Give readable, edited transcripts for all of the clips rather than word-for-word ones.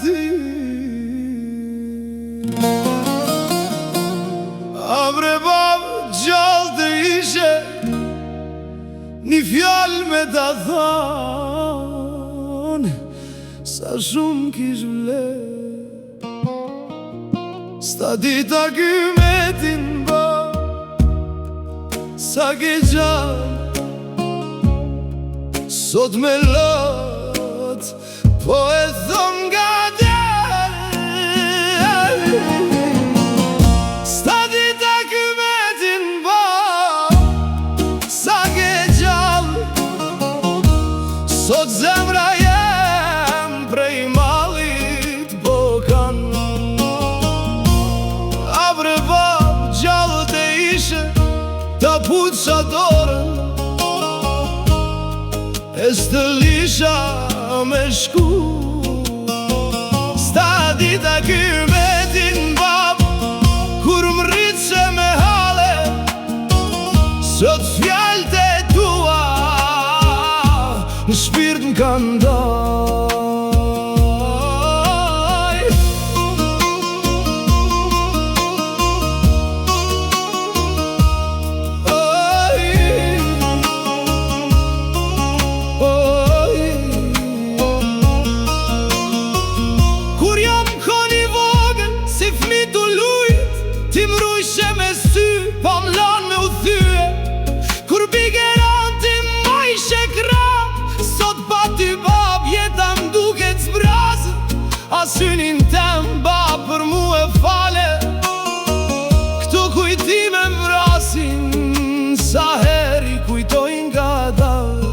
ti. A bre bab, gjallë të ishe, një fjallë me ta thonë, sa shumë kish vle. Sta dita kymetin bab, sa ke gjallë, sot me lot, po e thom nga del. Sta dita kymetin bab, sa ke gjallë, sot zemra jem prej mallit po kanë. A bre bab, gjallë të ishe, ta puca dorën, e s'të lisha me shku. Sta dita kymetin bab, kur m'rrit se me hale, sot fjallët e tua në shpirt m'kan daj. Ti m'rujshe me sy, pa m'lan me u thyë. Kur bigeran ti ma ishe kra, sot pa ty bab jeta m'duket zbrazë. A synin tem bab për mu e fale, këto kujtime m'vrasin, sa heri kujtojnë nga dalë.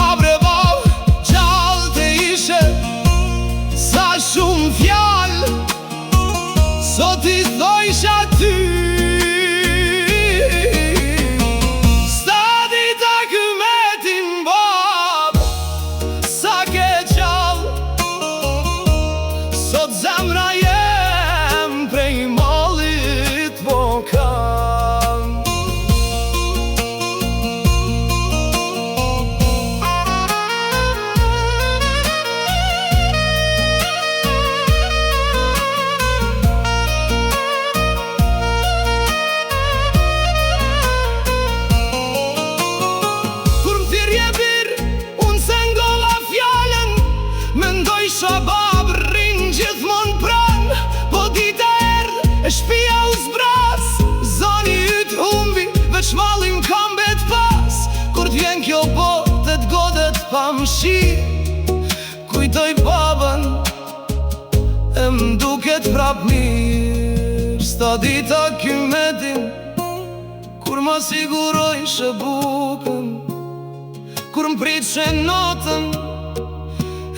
A bre bab, gjallë të ishe, sa shumë fjallë, sot i thojsha ty. Sta dita kymetin bab, sa ke gjallë, sot zemra jem prej mallit po kanë. Sa bab rrin gjithmon pran, po dita erdh e shpia u zbras. Zoni yt humbi, veç mallim kam bet pas. Kur t'vjen kjo botë e t'godet pa mshi, kujtoj babën e m'duket prap mirë. Sta dita kymetin, kur ma sigurojshe bukën, kur m'pritshe notën,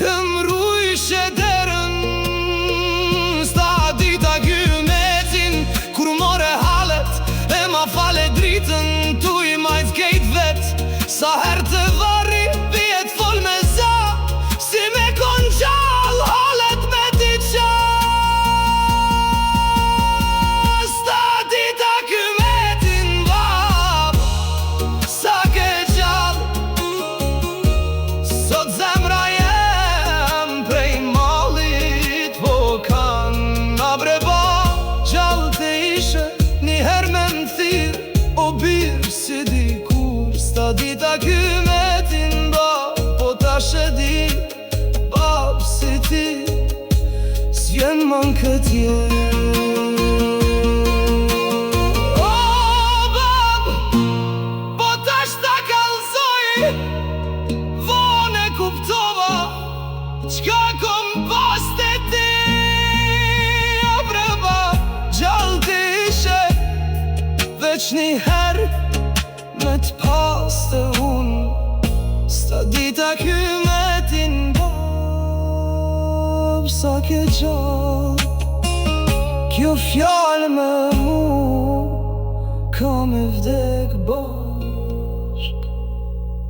m'rujshe derën. Sta dita kymetin, kur more halet, e ma fale dritën, tu i majt kejt vet. Sa her të varri, vjet fol me za, si me kon gjall, halet me ti qa. Sta dita kymetin bab, sa ke gjall, sot zemra si dikur. Sta dita kymetin bab, po tash e di, bab si ti s'vjen man këtje. O bab, po tash ta kallzoj, vone kuptova qka kom pas të ti. O bre bab, gjallë të ishe, veç një herë me t'pas të unë. Sta dita kymetin bab, sa ke gjallë, kjo fjallë me mu, ka me vdek bab.